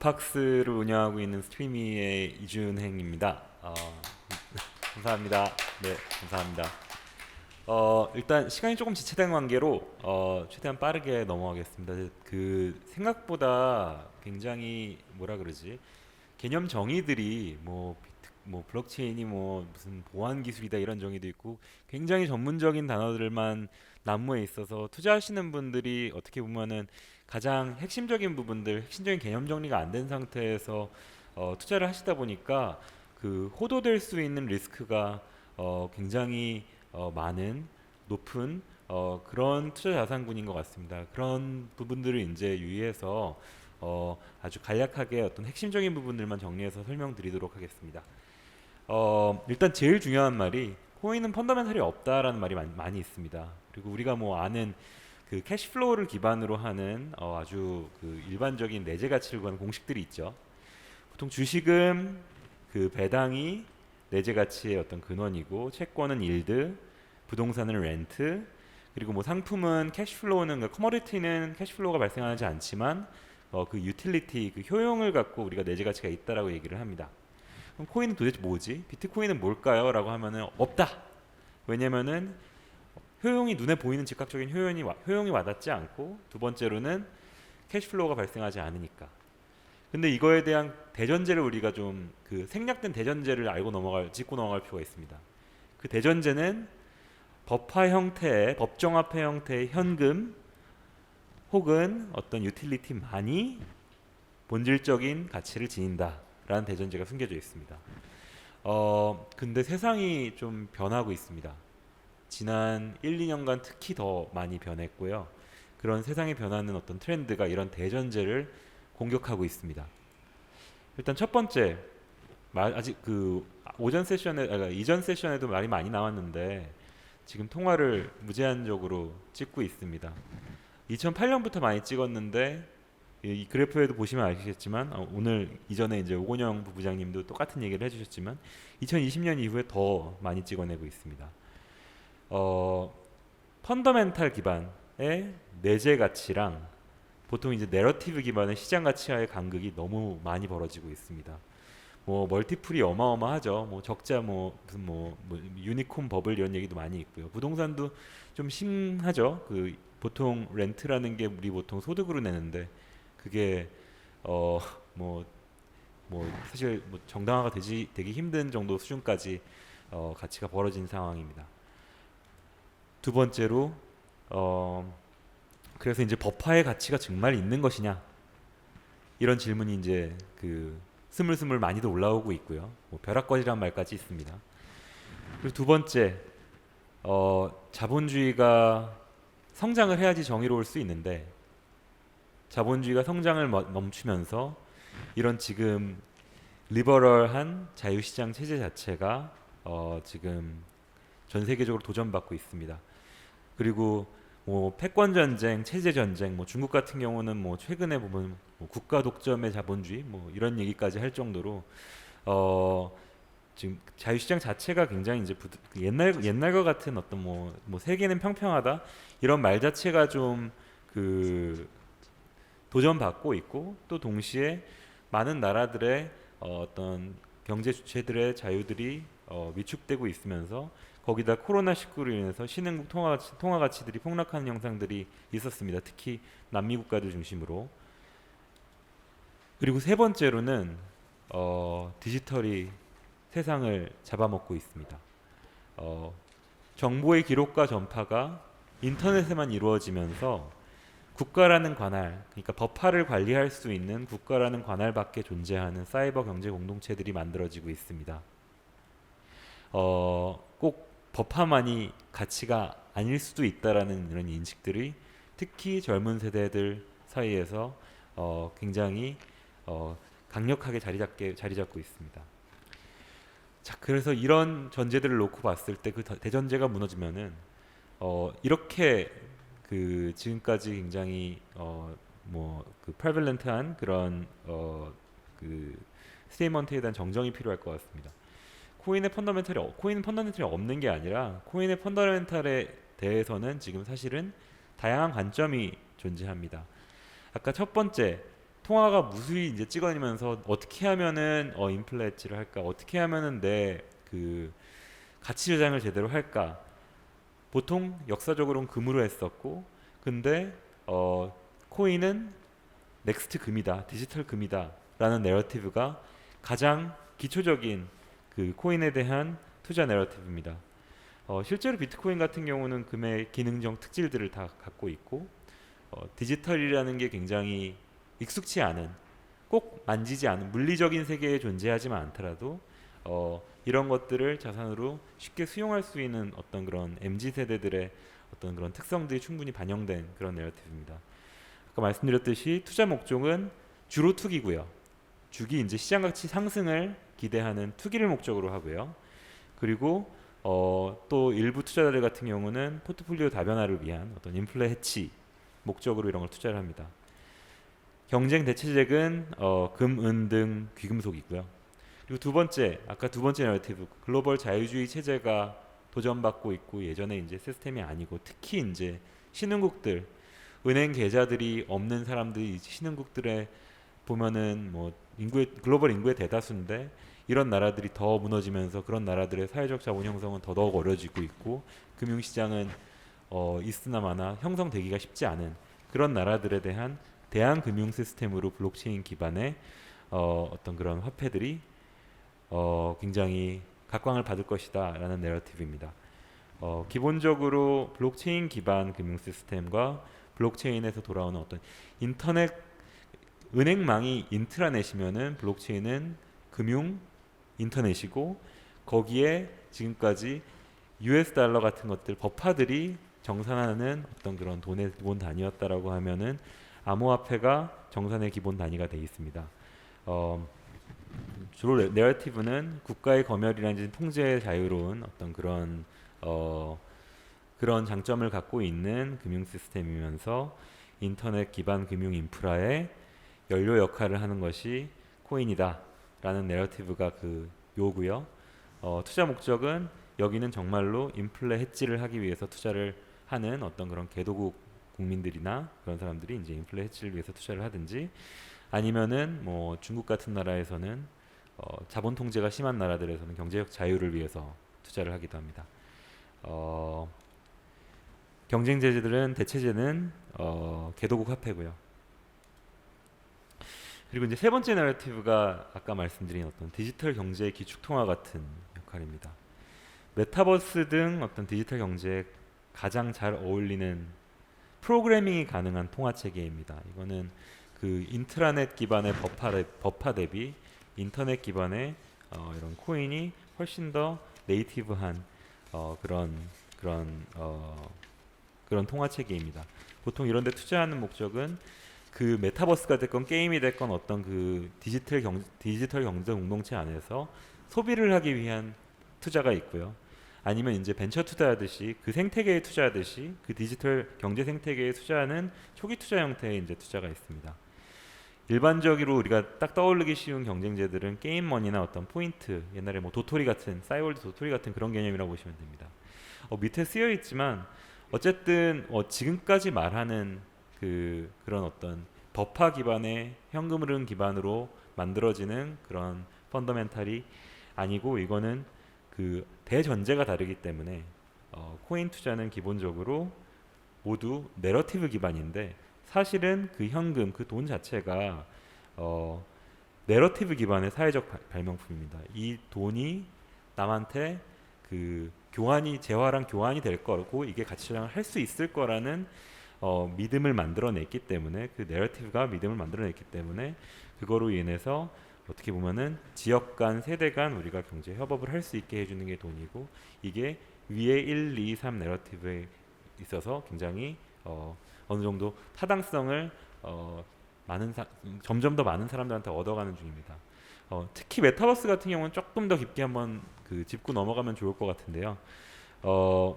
랩팍스를 운영하고 있는 스트리미의 이준행입니다. 감사합니다. 네, 감사합니다. 일단 시간이 조금 지체된 관계로 최대한 빠르게 넘어가겠습니다. 그 생각보다 굉장히 뭐라 그러지? 개념 정의들이 뭐 블록체인이 뭐 무슨 보안 기술이다 이런 정의도 있고 굉장히 전문적인 단어들만 난무해 있어서 투자하시는 분들이 어떻게 보면은 가장 핵심적인 부분들, 핵심적인 개념 정리가 안 된 상태에서 투자를 하시다 보니까 그 호도될 수 있는 리스크가 굉장히 많은 높은 그런 투자 자산군인 것 같습니다. 그런 부분들을 이제 유의해서 아주 간략하게 어떤 핵심적인 부분들만 정리해서 설명드리도록 하겠습니다. 일단 제일 중요한 말이 코인은 펀더멘털이 없다라는 말이 많이 있습니다. 그리고 우리가 뭐 아는 그 캐시플로우를 기반으로 하는 아주 그 일반적인 내재 가치를 구하는 공식들이 있죠. 보통 주식은 그 배당이 내재 가치의 어떤 근원이고, 채권은 일드, 부동산은 렌트, 그리고 뭐 상품은 캐시플로우는 그 커머디티는 캐시플로우가 발생하지 않지만 그 유틸리티 그 효용을 갖고 우리가 내재 가치가 있다라고 얘기를 합니다. 그럼 코인은 도대체 뭐지? 비트코인은 뭘까요? 라고 하면은 없다. 왜냐면은 효용이 눈에 보이는 즉각적인 효용이 와닿지 않고, 두 번째로는 캐시플로우가 발생하지 않으니까. 근데 이거에 대한 대전제를 우리가 좀 그 생략된 대전제를 짚고 넘어갈 필요가 있습니다. 그 대전제는 법화 형태의 법정화폐 형태의 현금 혹은 어떤 유틸리티만이 본질적인 가치를 지닌다라는 대전제가 숨겨져 있습니다. 근데 세상이 좀 변하고 있습니다. 지난 1, 2년간 특히 더 많이 변했고요. 그런 세상의 변하는 어떤 트렌드가 이런 대전제를 공격하고 있습니다. 일단 첫 번째, 아직 그 이전 세션에도 말이 많이 나왔는데 지금 통화를 무제한적으로 찍고 있습니다. 2008년부터 많이 찍었는데 이 그래프에도 보시면 아시겠지만 오늘 이전에 이제 오건영 부부장님도 똑같은 얘기를 해주셨지만 2020년 이후에 더 많이 찍어내고 있습니다. 펀더멘탈 기반의 내재 가치랑 보통 이제 내러티브 기반의 시장 가치와의 간극이 너무 많이 벌어지고 있습니다. 뭐 멀티플이 어마어마하죠. 뭐 적자 무슨 유니콘 버블 이런 얘기도 많이 있고요. 부동산도 좀 심하죠. 그 보통 렌트라는 게 우리 보통 소득으로 내는데 그게 어 사실 정당화가 되기 힘든 정도 수준까지 가치가 벌어진 상황입니다. 두 번째로 그래서 이제 법화의 가치가 정말 있는 것이냐 이런 질문이 이제 그 스물스물 많이도 올라오고 있고요. 뭐 벼락거리란 말까지 있습니다. 그리고 두 번째, 자본주의가 성장을 해야지 정의로울 수 있는데 자본주의가 성장을 멈추면서 이런 지금 리버럴한 자유시장 체제 자체가 지금 전 세계적으로 도전받고 있습니다. 그리고 뭐 패권 전쟁, 체제 전쟁, 뭐 중국 같은 경우는 뭐 최근에 보면 뭐 국가 독점의 자본주의 뭐 이런 얘기까지 할 정도로 지금 자유시장 자체가 굉장히 이제 옛날과 같은 어떤 세계는 평평하다 이런 말 자체가 좀 그 도전받고 있고, 또 동시에 많은 나라들의 어떤 경제 주체들의 자유들이 위축되고 있으면서 거기다 코로나19로 인해서 신흥국 통화 가치들이 폭락하는 현상들이 있었습니다. 특히 남미 국가들 중심으로. 그리고 세 번째로는 디지털이 세상을 잡아먹고 있습니다. 정보의 기록과 전파가 인터넷에만 이루어지면서 국가라는 관할, 그러니까 법화를 관리할 수 있는 국가라는 관할 밖에 존재하는 사이버 경제 공동체들이 만들어지고 있습니다. 꼭 법화만이 가치가 아닐 수도 있다라는 이런 인식들이 특히 젊은 세대들 사이에서 굉장히 강력하게 자리 잡고 있습니다. 자, 그래서 이런 전제들을 놓고 봤을 때 그 대전제가 무너지면은 이렇게 그 지금까지 굉장히 그 프레밸런트한 그런 그 스테이먼트에 대한 정정이 필요할 것 같습니다. 코인은 펀더멘털이 없는 게 아니라 코인의 펀더멘털에 대해서는 지금 사실은 다양한 관점이 존재합니다. 아까 첫 번째 통화가 무수히 이제 찍어내면서 어떻게 하면은 인플레 엣지를 할까? 어떻게 하면은 내 그 가치 저장을 제대로 할까? 보통 역사적으로는 금으로 했었고, 근데 코인은 넥스트 금이다, 디지털 금이다라는 내러티브가 가장 기초적인 그 코인에 대한 투자 내러티브입니다. 실제로 비트코인 같은 경우는 금의 기능적 특질들을 다 갖고 있고, 디지털이라는 게 굉장히 익숙치 않은, 꼭 만지지 않은 물리적인 세계에 존재하지만 않더라도 이런 것들을 자산으로 쉽게 수용할 수 있는 어떤 그런 MZ 세대들의 어떤 그런 특성들이 충분히 반영된 그런 내러티브입니다. 아까 말씀드렸듯이 투자 목적은 주로 투기고요. 주기 이제 시장 가치 상승을 기대하는 투기를 목적으로 하고요. 그리고 또 일부 투자자들 같은 경우는 포트폴리오 다변화를 위한 어떤 인플레 해치 목적으로 이런 걸 투자를 합니다. 경쟁 대체잭은 금, 은 등 귀금속이고요. 그리고 두 번째, 아까 두 번째 내러티브, 글로벌 자유주의 체제가 도전받고 있고 예전에 이제 시스템이 아니고 특히 이제 신흥국들, 은행 계좌들이 없는 사람들이 신흥국들에 보면은 뭐 글로벌 인구의 대다수인데 이런 나라들이 더 무너지면서 그런 나라들의 사회적 자본 형성은 더더욱 어려지고 있고 금융시장은 있으나 마나 형성되기가 쉽지 않은 그런 나라들에 대한 대안 금융 시스템으로 블록체인 기반의 어떤 그런 화폐들이 굉장히 각광을 받을 것이다라는 내러티브입니다. 기본적으로 블록체인 기반 금융 시스템과 블록체인에서 돌아오는 어떤 인터넷 은행망이 인트라넷이면은 블록체인은 금융 인터넷이고 거기에 지금까지 US 달러 같은 것들 법화들이 정산하는 어떤 그런 돈의 기본 단위였다라고 하면은 암호화폐가 정산의 기본 단위가 되어 있습니다. 주로 내러티브는 국가의 검열이라든지 통제의 자유로운 어떤 그런 장점을 갖고 있는 금융 시스템이면서 인터넷 기반 금융 인프라의 연료 역할을 하는 것이 코인이다라는 내러티브가 그 요고요. 투자 목적은 여기는 정말로 인플레 해지를 하기 위해서 투자를 하는 어떤 그런 개도국 국민들이나 그런 사람들이 이제 인플레 해지를 위해서 투자를 하든지 아니면은 뭐 중국 같은 나라에서는 자본 통제가 심한 나라들에서는 경제적 자유를 위해서 투자를 하기도 합니다. 경쟁 제재들은 대체제는 개도국 화폐고요. 그리고 이제 세 번째 내러티브가 아까 말씀드린 어떤 디지털 경제의 기축통화 같은 역할입니다. 메타버스 등 어떤 디지털 경제에 가장 잘 어울리는 프로그래밍이 가능한 통화 체계입니다. 이거는 그 인트라넷 기반의 법화 대비 인터넷 기반의 이런 코인이 훨씬 더 네이티브한 그런 통화 체계입니다. 보통 이런 데 투자하는 목적은 그 메타버스가 됐건 게임이 됐건 어떤 그 디지털 경제 공동체 안에서 소비를 하기 위한 투자가 있고요. 아니면 이제 벤처 투자하듯이 그 생태계에 투자하듯이 그 디지털 경제 생태계에 투자하는 초기 투자 형태의 이제 투자가 있습니다. 일반적으로 우리가 딱 떠올리기 쉬운 경쟁제들은 게임머니나 어떤 포인트, 옛날에 뭐 도토리 같은 싸이월드 도토리 같은 그런 개념이라고 보시면 됩니다. 밑에 쓰여 있지만 어쨌든 지금까지 말하는 그런 어떤 법화 기반의 현금 흐름 기반으로 만들어지는 그런 펀더멘탈이 아니고 이거는 그 대전제가 다르기 때문에 코인 투자는 기본적으로 모두 내러티브 기반인데 사실은 그 현금 그 돈 자체가 내러티브 기반의 사회적 발명품입니다. 이 돈이 남한테 그 재화랑 교환이 될 거고 이게 가치 저장을 할 수 있을 거라는 믿음을 만들어냈기 때문에 그 내러티브가 믿음을 만들어냈기 때문에 그거로 인해서 어떻게 보면은 지역 간 세대 간 우리가 경제 협업을 할 수 있게 해주는 게 돈이고 이게 위에 1, 2, 3 내러티브에 있어서 굉장히 어느 정도 타당성을 점점 더 많은 사람들한테 얻어가는 중입니다. 특히 메타버스 같은 경우는 조금 더 깊게 한번 짚고 넘어가면 좋을 것 같은데요.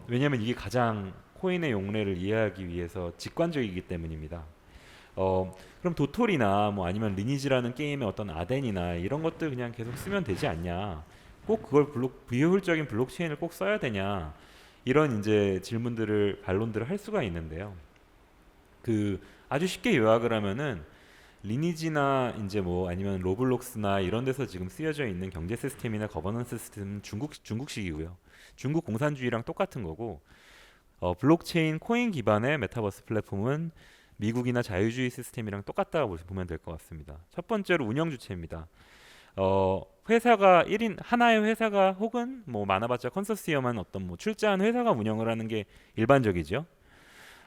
왜냐하면 이게 가장 코인의 용례를 이해하기 위해서 직관적이기 때문입니다. 그럼 도토리나 뭐 아니면 리니지라는 게임의 어떤 아덴이나 이런 것들 그냥 계속 쓰면 되지 않냐? 꼭 그걸 비효율적인 블록체인을 꼭 써야 되냐? 이런 이제 반론들을 할 수가 있는데요. 아주 쉽게 요약을 하면은 리니지나 이제 뭐 아니면 로블록스나 이런 데서 지금 쓰여져 있는 경제 시스템이나 거버넌스 시스템은 중국식이고요. 중국 공산주의랑 똑같은 거고, 블록체인 코인 기반의 메타버스 플랫폼은 미국이나 자유주의 시스템이랑 똑같다고 보면 될 것 같습니다. 첫 번째로 운영 주체입니다. 회사가 1인 하나의 회사가 혹은 뭐 많아봤자 컨소시엄한 어떤 뭐 출자한 회사가 운영을 하는 게 일반적이죠.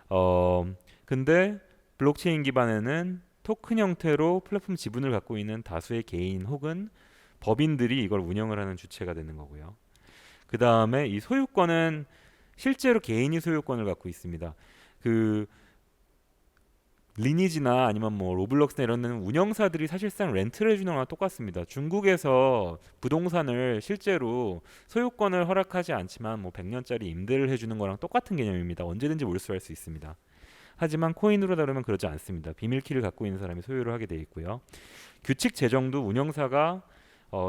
어, 근데 블록체인 기반에는 토큰 형태로 플랫폼 지분을 갖고 있는 다수의 개인 혹은 법인들이 이걸 운영을 하는 주체가 되는 거고요. 그 다음에 이 소유권은 실제로 개인이 소유권을 갖고 있습니다. 그 리니지나 아니면 뭐 로블록스나 이런 데는 운영사들이 사실상 렌트를 해주는 거랑 똑같습니다. 중국에서 부동산을 실제로 소유권을 허락하지 않지만 뭐 100년짜리 임대를 해주는 거랑 똑같은 개념입니다. 언제든지 몰수할 수 있습니다. 하지만 코인으로 다루면 그러지 않습니다. 비밀키를 갖고 있는 사람이 소유를 하게 돼 있고요. 규칙 제정도 운영사가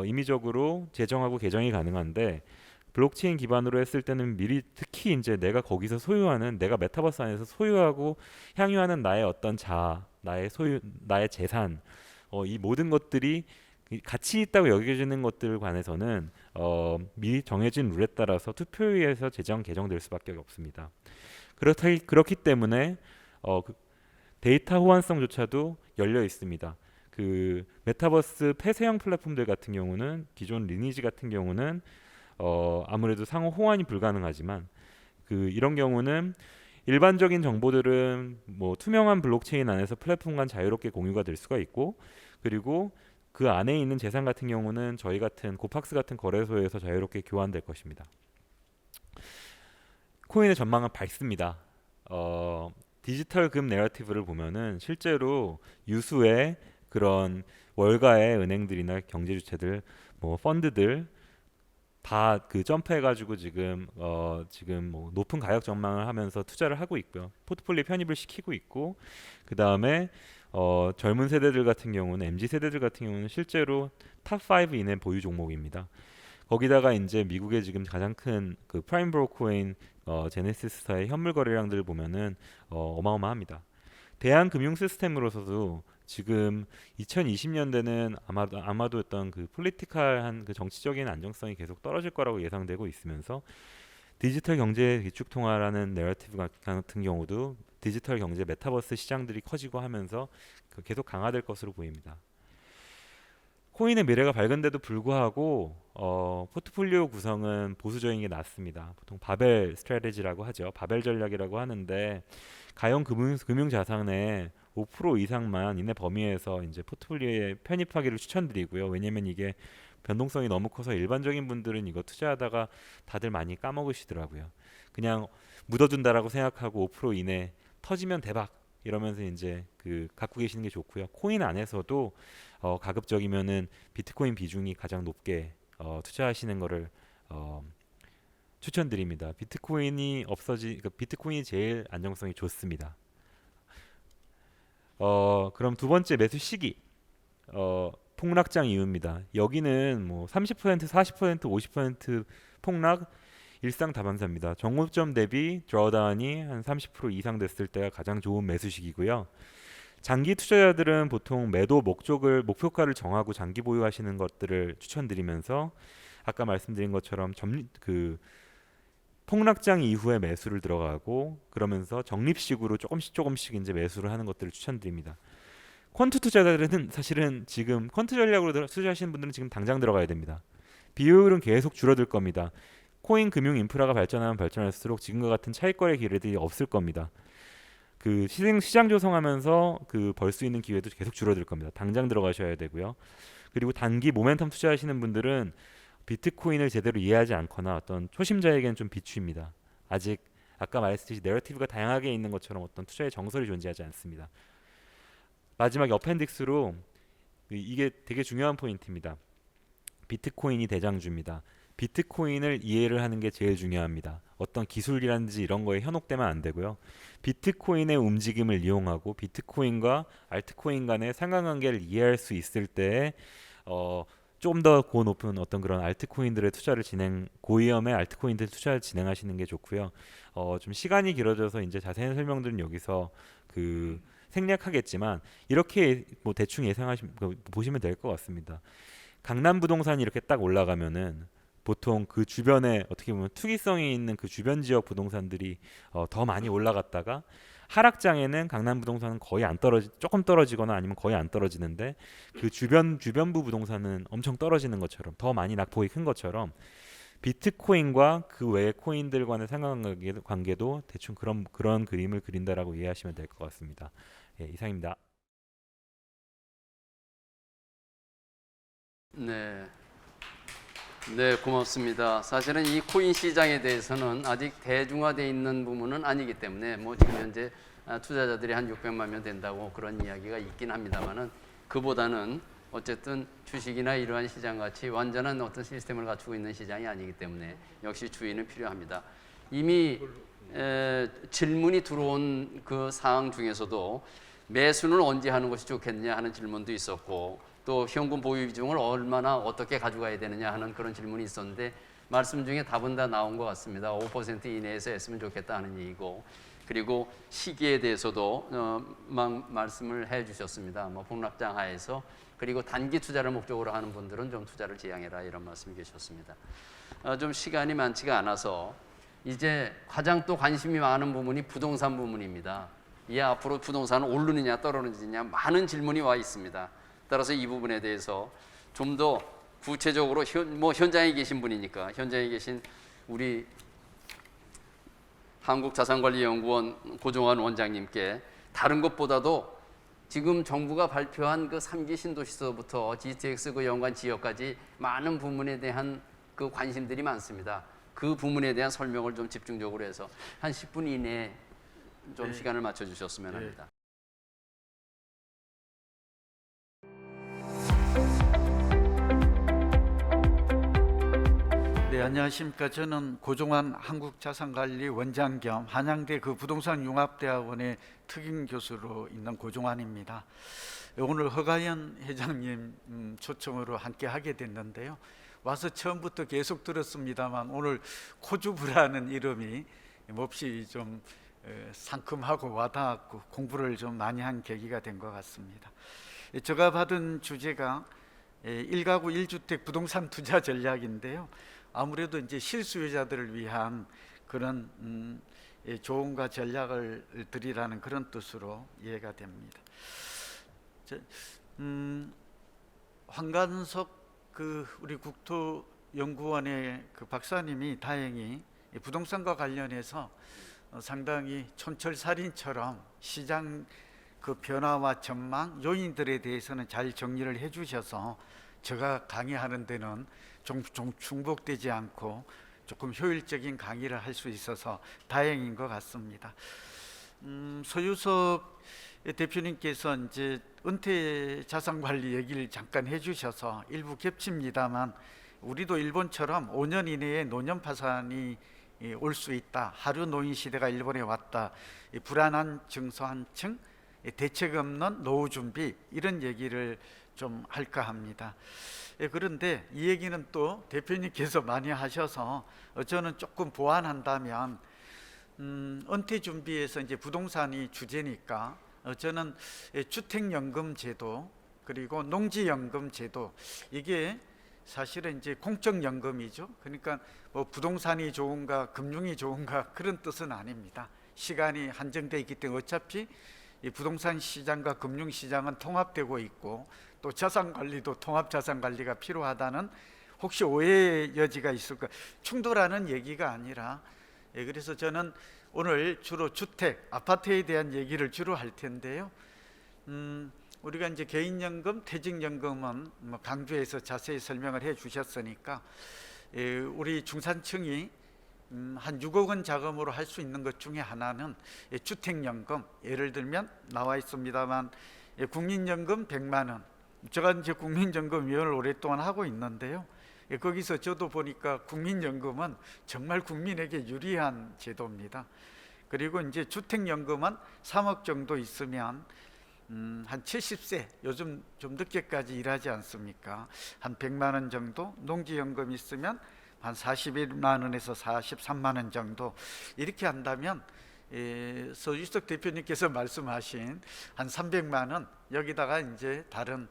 임의적으로 제정하고 개정이 가능한데 블록체인 기반으로 했을 때는 미리 특히 이제 내가 거기서 소유하는 내가 메타버스 안에서 소유하고 향유하는 나의 어떤 나의 소유, 나의 재산, 이 모든 것들이 가치 있다고 여겨지는 것들 관해서는 미리 정해진 룰에 따라서 투표위에서 개정될 수밖에 없습니다. 그렇기 때문에 데이터 호환성조차도 열려 있습니다. 그 메타버스 폐쇄형 플랫폼들 같은 경우는 기존 리니지 같은 경우는 아무래도 상호 호환이 불가능하지만 이런 경우는 일반적인 정보들은 뭐 투명한 블록체인 안에서 플랫폼 간 자유롭게 공유가 될 수가 있고 그리고 그 안에 있는 재산 같은 경우는 저희 같은 고팍스 같은 거래소에서 자유롭게 교환될 것입니다. 코인의 전망은 밝습니다. 디지털 금 내러티브를 보면은 실제로 유수의 그런 월가의 은행들이나 경제 주체들, 뭐 펀드들 다 점프해가지고 지금 뭐 높은 가격 전망을 하면서 투자를 하고 있고요. 포트폴리오 편입을 시키고 있고 그 다음에 젊은 세대들 같은 경우는 MZ 세대들 같은 경우는 실제로 탑5 이내 보유 종목입니다. 거기다가 이제 미국의 지금 가장 큰 그 프라임 브로커인 제네시스사의 현물 거래량들을 보면은 어마어마합니다. 대한 금융 시스템으로서도 지금 2020년대는 아마도 어떤 그 폴리티컬한 그 정치적인 안정성이 계속 떨어질 거라고 예상되고 있으면서 디지털 경제 기축 통화라는 내러티브 같은 경우도 디지털 경제 메타버스 시장들이 커지고 하면서 계속 강화될 것으로 보입니다. 코인의 미래가 밝은데도 불구하고 포트폴리오 구성은 보수적인 게 낫습니다. 보통 바벨 스트래티지라고 하죠. 바벨 전략이라고 하는데 가용 금융 자산의 5% 이상만 이내 범위에서 이제 포트폴리오에 편입하기를 추천드리고요. 왜냐면 이게 변동성이 너무 커서 일반적인 분들은 이거 투자하다가 다들 많이 까먹으시더라고요. 그냥 묻어둔다라고 생각하고 5% 이내 터지면 대박 이러면서 이제 갖고 계시는 게 좋고요. 코인 안에서도 가급적이면은 비트코인 비중이 가장 높게 투자하시는 거를 추천드립니다. 그러니까 비트코인이 제일 안정성이 좋습니다. 그럼 두 번째 매수 시기 폭락장 이유입니다. 여기는 뭐 30%, 40%, 50% 폭락 일상다반사입니다. 정고점 대비 드로다운이 한 30% 이상 됐을 때가 가장 좋은 매수 시기고요. 장기 투자자들은 보통 매도 목표가를 정하고 장기 보유하시는 것들을 추천드리면서 아까 말씀드린 것처럼 폭락장 이후에 매수를 들어가고 그러면서 적립식으로 조금씩 이제 매수를 하는 것들을 추천드립니다. 퀀트 투자자들은 사실은 지금 퀀트 전략으로 투자하시는 분들은 지금 당장 들어가야 됩니다. 비효율은 계속 줄어들 겁니다. 코인 금융 인프라가 발전하면 발전할수록 지금과 같은 차익거래 기회들이 없을 겁니다. 시장 조성하면서 벌 수 있는 기회도 계속 줄어들 겁니다. 당장 들어가셔야 되고요. 그리고 단기 모멘텀 투자하시는 분들은 비트코인을 제대로 이해하지 않거나 어떤 초심자에게는 좀 비추입니다. 아직 아까 말했듯이 내러티브가 다양하게 있는 것처럼 어떤 투자의 정설이 존재하지 않습니다. 마지막 어펜딕스로 이게 되게 중요한 포인트입니다. 비트코인이 대장주입니다. 비트코인을 이해를 하는 게 제일 중요합니다. 어떤 기술이라든지 이런 거에 현혹되면 안 되고요. 비트코인의 움직임을 이용하고 비트코인과 알트코인 간의 상관관계를 이해할 수 있을 때 좀 더 고높은 어떤 그런 알트코인들의 고위험의 알트코인들 투자를 진행하시는 게 좋고요. 좀 시간이 길어져서 이제 자세한 설명들은 여기서 생략하겠지만 이렇게 뭐 대충 보시면 될 것 같습니다. 강남 부동산이 이렇게 딱 올라가면은 보통 그 주변에 어떻게 보면 투기성이 있는 그 주변 지역 부동산들이 더 많이 올라갔다가 하락장에는 강남 부동산은 거의 안 조금 떨어지거나 아니면 거의 안 떨어지는데 그 주변부 부동산은 엄청 떨어지는 것처럼 더 많이 낙폭이 큰 것처럼 비트코인과 그 외의 코인들 간의 상관관계도 대충 그런 그림을 그린다라고 이해하시면 될 것 같습니다. 예, 이상입니다. 네. 네, 고맙습니다. 사실은 이 코인 시장에 대해서는 아직 대중화되어 있는 부분은 아니기 때문에 뭐 지금 현재 투자자들이 한 600만 명 된다고 그런 이야기가 있긴 합니다만은 그보다는 어쨌든 주식이나 이러한 시장 같이 완전한 어떤 시스템을 갖추고 있는 시장이 아니기 때문에 역시 주의는 필요합니다. 이미 질문이 들어온 그 사항 중에서도 매수는 언제 하는 것이 좋겠느냐 하는 질문도 있었고 또 현금 보유 비중을 얼마나 어떻게 가져가야 되느냐 하는 그런 질문이 있었는데 말씀 중에 답은 다 나온 것 같습니다. 5% 이내에서 했으면 좋겠다 하는 얘기고 그리고 시기에 대해서도 말씀을 해 주셨습니다. 뭐 폭락장 하에서 그리고 단기 투자를 목적으로 하는 분들은 좀 투자를 지양해라 이런 말씀이 계셨습니다. 좀 시간이 많지가 않아서 이제 가장 또 관심이 많은 부분이 부동산 부분입니다. 이 앞으로 부동산은 오르느냐 떨어지느냐 많은 질문이 와 있습니다. 따라서 이 부분에 대해서 좀 더 구체적으로 현장에 계신 분이니까 현장에 계신 우리 한국자산관리연구원 고종환 원장님께 다른 것보다도 지금 정부가 발표한 그 3기 신도시서부터 GTX 그 연관 지역까지 많은 부문에 대한 그 관심들이 많습니다. 그 부문에 대한 설명을 좀 집중적으로 해서 한 10분 이내에 좀 네. 시간을 맞춰 주셨으면 합니다. 네, 안녕하십니까. 저는 고종환 한국자산관리 원장 겸 한양대 그 부동산융합대학원의 특임 교수로 있는 고종환입니다. 오늘 허가연 회장님 초청으로 함께 하게 됐는데요. 와서 처음부터 계속 들었습니다만 오늘 코주부라는 이름이 몹시 좀 상큼하고 와닿았고 공부를 좀 많이 한 계기가 된 것 같습니다. 제가 받은 주제가 1가구 1주택 부동산 투자 전략인데요. 아무래도 이제 실수요자들을 위한 그런 조언과 전략을 드리라는 그런 뜻으로 이해가 됩니다. 황관석 그 우리 국토연구원의 그 박사님이 다행히 부동산과 관련해서 상당히 촌철살인처럼 시장 그 변화와 전망 요인들에 대해서는 잘 정리를 해주셔서 제가 강의하는 데는 좀 중복되지 않고 조금 효율적인 강의를 할 수 있어서 다행인 것 같습니다. 소유석 대표님께서 이제 은퇴 자산 관리 얘기를 잠깐 해주셔서 일부 겹칩니다만 우리도 일본처럼 5년 이내에 노년 파산이 올 수 있다. 하루 노인 시대가 일본에 왔다. 불안한 증서 한층, 대책 없는 노후 준비 이런 얘기를 좀 할까 합니다. 그런데 이 얘기는 또 대표님께서 많이 하셔서 저는 조금 보완한다면 은퇴 준비에서 이제 부동산이 주제니까 저는 주택연금 제도 그리고 농지연금 제도 이게 사실은 이제 공적연금이죠. 그러니까 뭐 부동산이 좋은가 금융이 좋은가 그런 뜻은 아닙니다. 시간이 한정되어 있기 때문에 어차피 이 부동산 시장과 금융 시장은 통합되고 있고 또 자산 관리도 통합 자산 관리가 필요하다는 혹시 오해의 여지가 있을까 충돌하는 얘기가 아니라 그래서 저는 오늘 주로 주택, 아파트에 대한 얘기를 주로 할 텐데요. 우리가 이제 개인연금, 퇴직연금은 뭐 강조해서 자세히 설명을 해 주셨으니까 우리 중산층이 한 6억 원 자금으로 할 수 있는 것 중에 하나는 주택연금, 예를 들면 나와 있습니다만 국민연금 100만 원. 제가 이제 국민연금위원을 오랫동안 하고 있는데요. 거기서 저도 보니까 국민연금은 정말 국민에게 유리한 제도입니다. 그리고 이제 주택연금은 3억 정도 있으면 한 70세 요즘 좀 늦게까지 일하지 않습니까? 한 100만 원 정도, 농지연금 있으면 한 41만 원에서 43만 원 정도 이렇게 한다면 서유석 대표님께서 말씀하신 한 300만 원 여기다가 이제 다른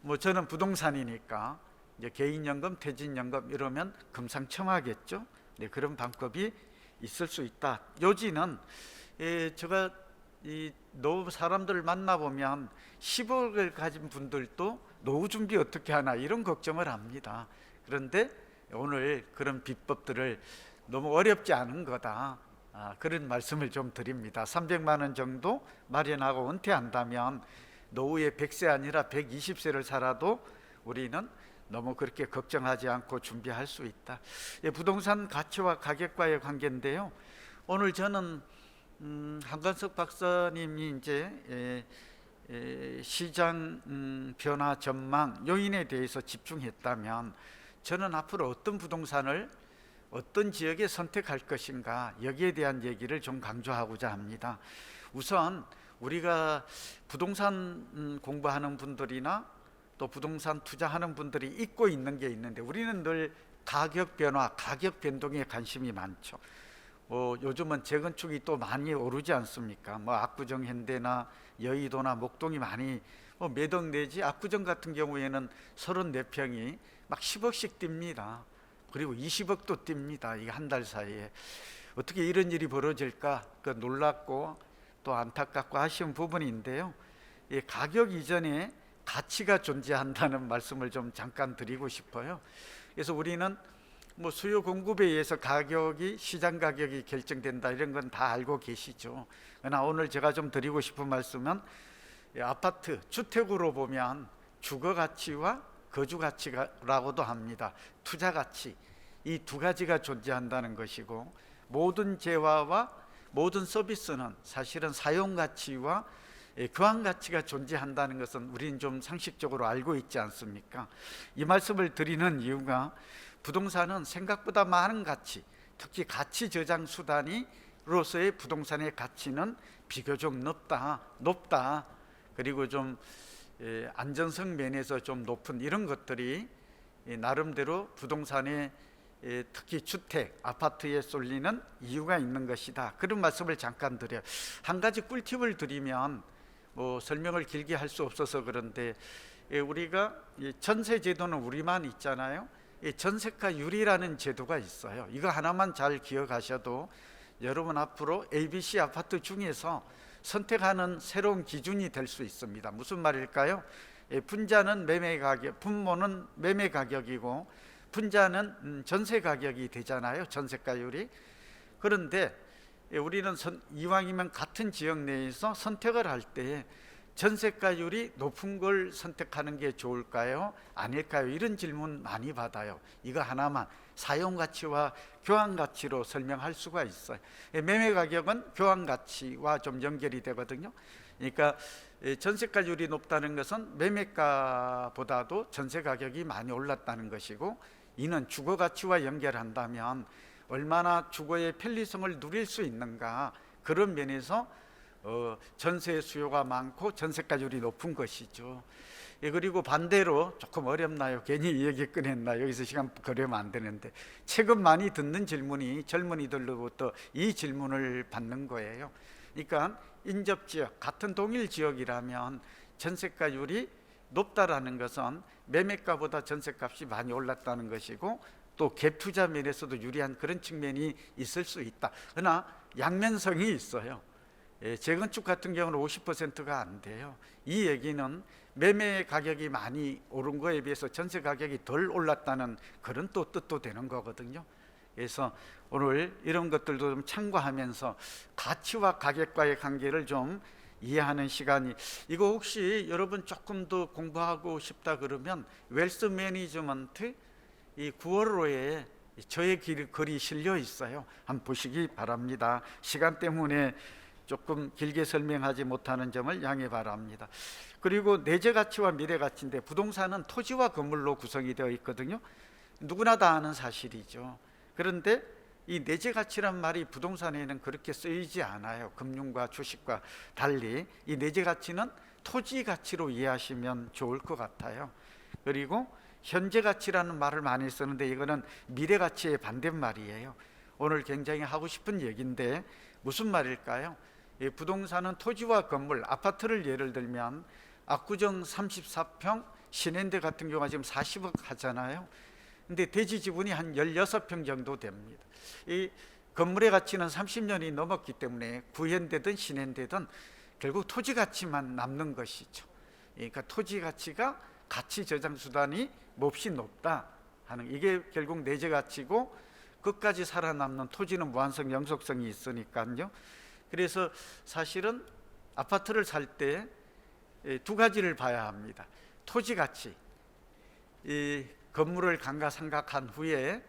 뭐 저는 부동산이니까 이제 개인연금, 퇴직연금 이러면 금상첨화겠죠. 네, 그런 방법이 있을 수 있다. 요지는 제가 이 노후 사람들을 만나보면 10억을 가진 분들도 노후 준비 어떻게 하나 이런 걱정을 합니다. 그런데 오늘 그런 비법들을 너무 어렵지 않은 거다, 그런 말씀을 좀 드립니다. 300만 원 정도 마련하고 은퇴한다면 노후에 100세 아니라 120세를 살아도 우리는 너무 그렇게 걱정하지 않고 준비할 수 있다. 부동산 가치와 가격과의 관계인데요. 오늘 저는 한관석 박사님이 이제 시장 변화 전망 요인에 대해서 집중했다면, 저는 앞으로 어떤 부동산을 어떤 지역에 선택할 것인가 여기에 대한 얘기를 좀 강조하고자 합니다. 우선 우리가 부동산 공부하는 분들이나 또 부동산 투자하는 분들이 잊고 있는 게 있는데, 우리는 늘 가격 변화, 가격 변동에 관심이 많죠. 요즘은 재건축이 또 많이 오르지 않습니까? 압구정 현대나 여의도나 목동이 많이 매덕 내지, 압구정 같은 경우에는 34평이 막 10억씩 뜁니다. 그리고 20억도 뜁니다. 이게 한 달 사이에. 어떻게 이런 일이 벌어질까? 놀랍고 또 안타깝고 아쉬운 부분인데요. 가격 이전에 가치가 존재한다는 말씀을 좀 잠깐 드리고 싶어요. 그래서 우리는 수요 공급에 의해서 가격이, 시장 가격이 결정된다, 이런 건 다 알고 계시죠. 그러나 오늘 제가 좀 드리고 싶은 말씀은, 아파트, 주택으로 보면 주거 가치와 거주 가치라고도 합니다. 투자 가치, 이 두 가지가 존재한다는 것이고, 모든 재화와 모든 서비스는 사실은 사용 가치와 교환 가치가 존재한다는 것은 우리는 좀 상식적으로 알고 있지 않습니까? 이 말씀을 드리는 이유가, 부동산은 생각보다 많은 가치, 특히 가치 저장 수단으로서의 부동산의 가치는 비교적 높다. 그리고 좀 안전성 면에서 좀 높은 이런 것들이 나름대로 부동산의, 특히 주택, 아파트에 쏠리는 이유가 있는 것이다. 그런 말씀을 잠깐 드려요. 한 가지 꿀팁을 드리면, 설명을 길게 할 수 없어서 그런데, 우리가 전세 제도는 우리만 있잖아요. 전세가율이라는 제도가 있어요. 이거 하나만 잘 기억하셔도 여러분 앞으로 ABC 아파트 중에서 선택하는 새로운 기준이 될 수 있습니다. 무슨 말일까요? 분자는 매매 가격, 분모는 매매 가격이고 분자는 전세 가격이 되잖아요. 전세가율이. 그런데 우리는 이왕이면 같은 지역 내에서 선택을 할 때 전세가율이 높은 걸 선택하는 게 좋을까요? 아닐까요? 이런 질문 많이 받아요. 이거 하나만 사용가치와 교환가치로 설명할 수가 있어요. 매매가격은 교환가치와 좀 연결이 되거든요. 그러니까 전세가율이 높다는 것은 매매가보다도 전세가격이 많이 올랐다는 것이고, 이는 주거가치와 연결한다면 얼마나 주거의 편리성을 누릴 수 있는가, 그런 면에서 전세 수요가 많고 전세가율이 높은 것이죠. 그리고 반대로 조금 어렵나요? 괜히 이 얘기 꺼냈나? 여기서 시간 거려면 안 되는데, 최근 많이 듣는 질문이 젊은이들로부터 이 질문을 받는 거예요. 그러니까 인접지역, 같은 동일 지역이라면 전세가율이 높다라는 것은 매매가보다 전세값이 많이 올랐다는 것이고, 또 갭투자 면에서도 유리한 그런 측면이 있을 수 있다. 그러나 양면성이 있어요. 재건축 같은 경우는 50%가 안 돼요. 이 얘기는 매매 가격이 많이 오른 거에 비해서 전세 가격이 덜 올랐다는 그런 또 뜻도 되는 거거든요. 그래서 오늘 이런 것들도 좀 참고하면서 가치와 가격과의 관계를 좀 이해하는 시간이, 이거 혹시 여러분 조금 더 공부하고 싶다 그러면 웰스 매니지먼트 이 9월호에 저의 글이 실려 있어요. 한번 보시기 바랍니다. 시간 때문에 조금 길게 설명하지 못하는 점을 양해 바랍니다. 그리고 내재 가치와 미래 가치인데, 부동산은 토지와 건물로 구성이 되어 있거든요. 누구나 다 아는 사실이죠. 그런데 이 내재 가치란 말이 부동산에는 그렇게 쓰이지 않아요. 금융과 주식과 달리 이 내재 가치는 토지 가치로 이해하시면 좋을 것 같아요. 그리고 현재 가치라는 말을 많이 쓰는데, 이거는 미래 가치의 반대말이에요. 오늘 굉장히 하고 싶은 얘기인데, 무슨 말일까요? 부동산은 토지와 건물, 아파트를 예를 들면 압구정 34평, 신현대 같은 경우가 지금 40억 하잖아요. 근데 대지 지분이 한 16평 정도 됩니다. 이 건물의 가치는 30년이 넘었기 때문에 구현되든 신현되든 결국 토지 가치만 남는 것이죠. 그러니까 토지 가치가 가치 저장 수단이 몹시 높다 하는, 이게 결국 내재 가치고, 끝까지 살아남는 토지는 무한성 영속성이 있으니까요. 그래서 사실은 아파트를 살 때 두 가지를 봐야 합니다. 토지 가치, 이 건물을 감가상각한 후에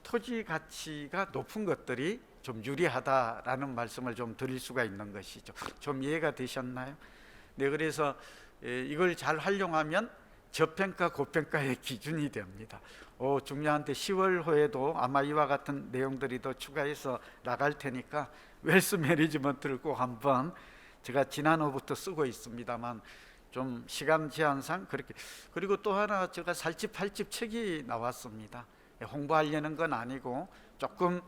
토지 가치가 높은 것들이 좀 유리하다라는 말씀을 좀 드릴 수가 있는 것이죠. 좀 이해가 되셨나요? 네, 그래서 이걸 잘 활용하면 저평가 고평가의 기준이 됩니다. 중요한데 10월 후에도 아마 이와 같은 내용들이 더 추가해서 나갈 테니까 웰스 매니지먼트를 꼭 한번, 제가 지난해부터 쓰고 있습니다만 좀 시간 제한상 그렇게. 그리고 또 하나, 제가 살집 팔집 책이 나왔습니다. 홍보하려는 건 아니고 조금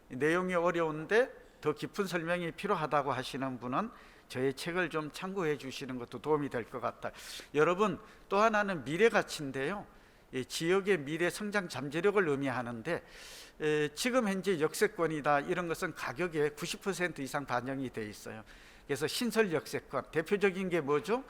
내용이 어려운데 더 깊은 설명이 필요하다고 하시는 분은 저의 책을 좀 참고해 주시는 것도 도움이 될 것 같아요. 여러분, 또 하나는 미래 가치인데요, 지역의 미래 성장 잠재력을 의미하는데, 지금 현재 역세권이다 이런 것은 가격의 90% 이상 반영이 돼 있어요. 그래서 신설 역세권, 대표적인 게 뭐죠?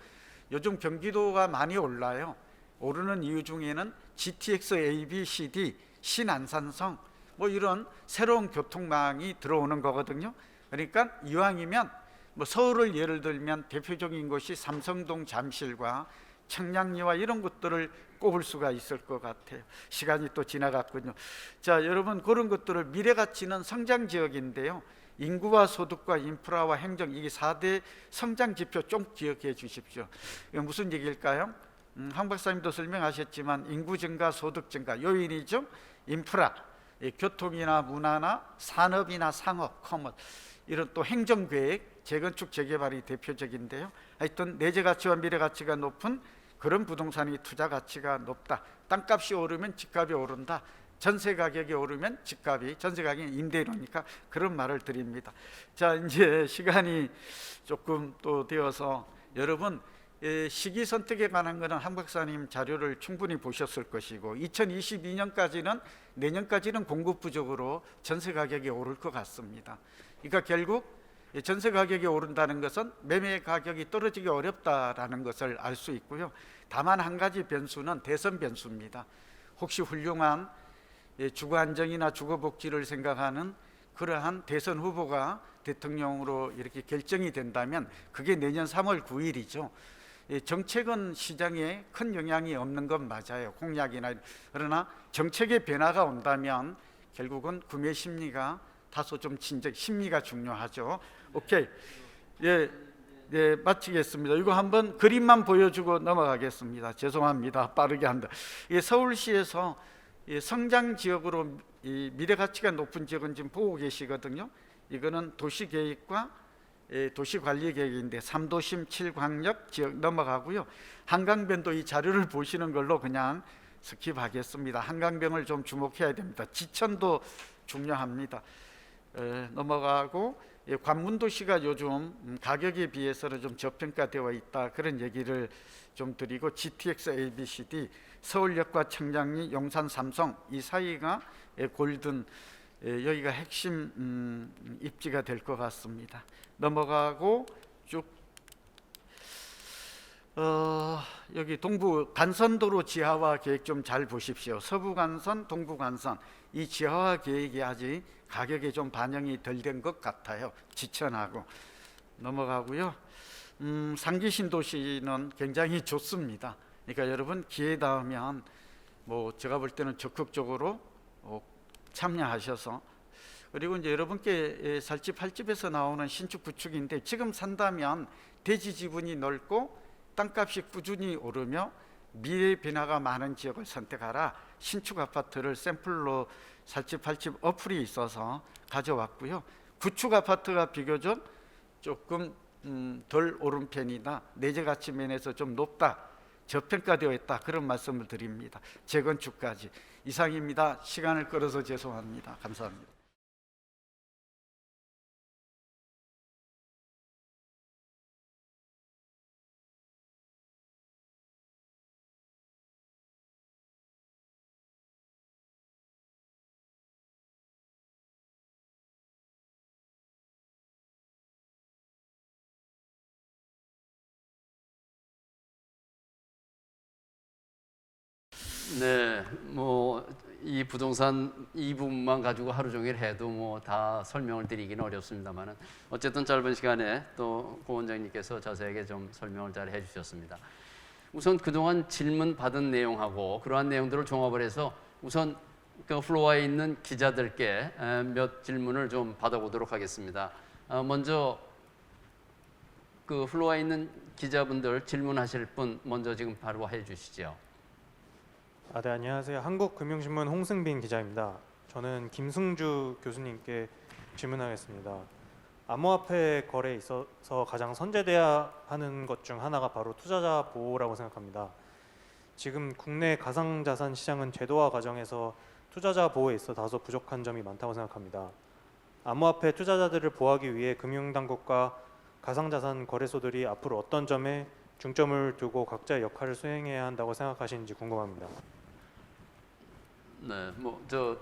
요즘 경기도가 많이 올라요. 오르는 이유 중에는 GTX, A, B, C, D, 신안산성 뭐 이런 새로운 교통망이 들어오는 거거든요. 그러니까 이왕이면 뭐 서울을 예를 들면 대표적인 곳이 삼성동 잠실과 청량리와 이런 것들을 꼽을 수가 있을 것 같아요. 시간이 또 지나갔군요. 자, 여러분, 그런 것들을, 미래 가치는 성장 지역인데요, 인구와 소득과 인프라와 행정, 이게 4대 성장 지표 좀 기억해 주십시오. 이건 무슨 얘기일까요? 황 박사님도 설명하셨지만 인구 증가, 소득 증가 요인이죠. 인프라, 교통이나 문화나 산업이나 상업, 커머스, 이런 또 행정계획, 재건축, 재개발이 대표적인데요. 하여튼 내재 가치와 미래 가치가 높은 그런 부동산이 투자 가치가 높다. 땅값이 오르면 집값이 오른다. 전세 가격이 오르면 집값이, 전세 가격이 임대료니까 그런 말을 드립니다. 자, 이제 시간이 조금 또 되어서, 여러분, 시기 선택에 관한 거는 한 박사님 자료를 충분히 보셨을 것이고, 2022년까지는, 내년까지는 공급 부족으로 전세 가격이 오를 것 같습니다. 그러니까 결국 전세 가격이 오른다는 것은 매매 가격이 떨어지기 어렵다라는 것을 알 수 있고요. 다만 한 가지 변수는 대선 변수입니다. 혹시 훌륭한 주거 안정이나 주거 복지를 생각하는 그러한 대선 후보가 대통령으로 이렇게 결정이 된다면 그게 내년 3월 9일이죠. 정책은 시장에 큰 영향이 없는 건 맞아요, 공약이나. 그러나 정책의 변화가 온다면 결국은 구매 심리가 다소 좀 심리가 중요하죠. 오케이, 예, 마치겠습니다. 이거 한번 그림만 보여주고 넘어가겠습니다. 죄송합니다, 빠르게 한다. 서울시에서 성장 지역으로 미래 가치가 높은 지역은 지금 보고 계시거든요. 이거는 도시계획과 도시관리계획인데 3도심 7광역 지역 넘어가고요. 한강변도 이 자료를 보시는 걸로 그냥 스킵하겠습니다. 한강변을 좀 주목해야 됩니다. 지천도 중요합니다. 넘어가고, 관문도시가 요즘 가격에 비해서는 좀 저평가되어 있다, 그런 얘기를 좀 드리고, GTX, ABCD, 서울역과 청량리, 용산, 삼성 이 사이가 골든, 여기가 핵심 입지가 될 것 같습니다. 넘어가고 쭉 여기 동부 간선도로 지하화 계획 좀 잘 보십시오. 서부 간선, 동부 간선 이 지하화 계획이 아직 가격에 좀 반영이 덜 된 것 같아요. 지천하고. 넘어가고요. 상기 신도시는 굉장히 좋습니다. 그러니까 여러분, 기회 닿으면 뭐 제가 볼 때는 적극적으로 참여하셔서, 그리고 이제 여러분께 살집 팔집에서 나오는 신축 구축인데, 지금 산다면 대지 지분이 넓고 땅값이 꾸준히 오르며 미래 변화가 많은 지역을 선택하라. 신축 아파트를 샘플로 살집 팔집 어플이 있어서 가져왔고요. 구축 아파트가 비교적 조금 덜 오른 편이다, 내재 가치 면에서 좀 높다, 저평가되어 있다, 그런 말씀을 드립니다. 재건축까지. 이상입니다. 시간을 끌어서 죄송합니다. 감사합니다. 네, 뭐 이 부동산 이 부분만 가지고 하루 종일 해도 뭐 다 설명을 드리기는 어렵습니다만은 어쨌든 짧은 시간에 또 고 원장님께서 자세하게 좀 설명을 잘 해주셨습니다. 우선 그동안 질문 받은 내용하고 그러한 내용들을 종합을 해서 우선 그 플로어에 있는 기자들께 몇 질문을 좀 받아보도록 하겠습니다. 먼저 그 플로어에 있는 기자분들 질문하실 분 먼저 지금 바로 해주시죠. 네, 안녕하세요. 한국금융신문 홍승빈 기자입니다. 저는 김승주 교수님께 질문하겠습니다. 암호화폐 거래에 있어서 가장 선제돼야 하는 것 중 하나가 바로 투자자 보호라고 생각합니다. 지금 국내 가상자산 시장은 제도화 과정에서 투자자 보호에 있어 다소 부족한 점이 많다고 생각합니다. 암호화폐 투자자들을 보호하기 위해 금융당국과 가상자산 거래소들이 앞으로 어떤 점에 중점을 두고 각자의 역할을 수행해야 한다고 생각하시는지 궁금합니다. 네, 뭐저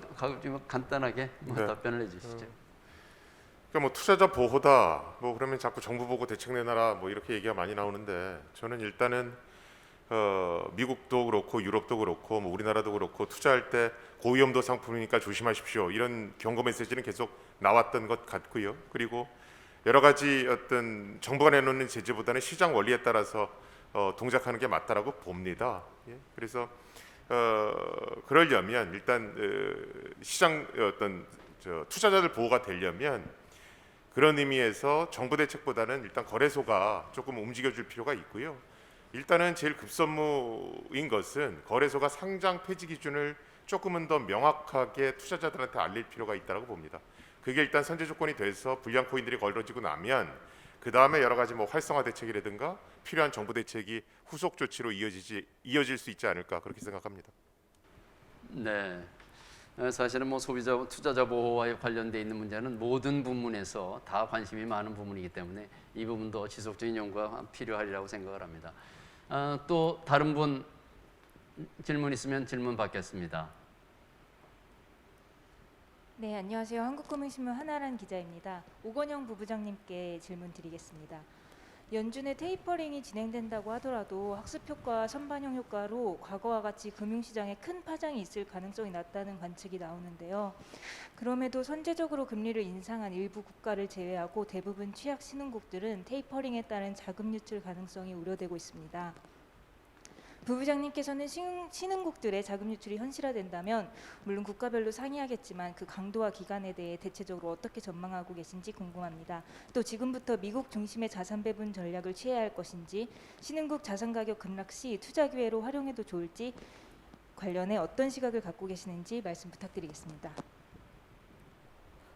간단하게 네. 답변을 해주시죠. 그러니까 뭐 투자자 보호다 뭐 그러면 자꾸 정부 보고 대책 내놔라 뭐 이렇게 얘기가 많이 나오는데 저는 일단은 미국도 그렇고 유럽도 그렇고 뭐 우리나라도 그렇고 투자할 때 고위험도 상품이니까 조심하십시오 이런 경고 메시지는 계속 나왔던 것 같고요. 그리고 여러 가지 어떤 정부가 내놓는 제재보다는 시장 원리에 따라서 동작하는 게 맞다라고 봅니다. 예? 그래서 그러려면 일단 시장 어떤 투자자들 보호가 되려면 그런 의미에서 정부 대책보다는 일단 거래소가 조금 움직여줄 필요가 있고요. 일단은 제일 급선무인 것은 거래소가 상장 폐지 기준을 조금은 더 명확하게 투자자들한테 알릴 필요가 있다고 봅니다. 그게 일단 선제 조건이 돼서 불량 코인들이 걸러지고 나면 그 다음에 여러 가지 뭐 활성화 대책이라든가 필요한 정부 대책이 후속 조치로 이어질 수 있지 않을까 그렇게 생각합니다. 네, 사실은 뭐 소비자 투자자 보호와 관련돼 있는 문제는 모든 부문에서 다 관심이 많은 부분이기 때문에 이 부분도 지속적인 연구가 필요하리라고 생각을 합니다. 또 다른 분 질문 있으면 질문 받겠습니다. 네, 안녕하세요. 한국금융신문 한아란 기자입니다. 오건영 부부장님께 질문 드리겠습니다. 연준의 테이퍼링이 진행된다고 하더라도 학습 효과, 선반영 효과로 과거와 같이 금융시장에 큰 파장이 있을 가능성이 낮다는 관측이 나오는데요. 그럼에도 선제적으로 금리를 인상한 일부 국가를 제외하고 대부분 취약 신흥국들은 테이퍼링에 따른 자금 유출 가능성이 우려되고 있습니다. 부부장님께서는 신흥국들의 자금 유출이 현실화된다면 물론 국가별로 상이하겠지만 그 강도와 기간에 대해 대체적으로 어떻게 전망하고 계신지 궁금합니다. 또 지금부터 미국 중심의 자산 배분 전략을 취해야 할 것인지 신흥국 자산 가격 급락 시 투자 기회로 활용해도 좋을지 관련해 어떤 시각을 갖고 계시는지 말씀 부탁드리겠습니다.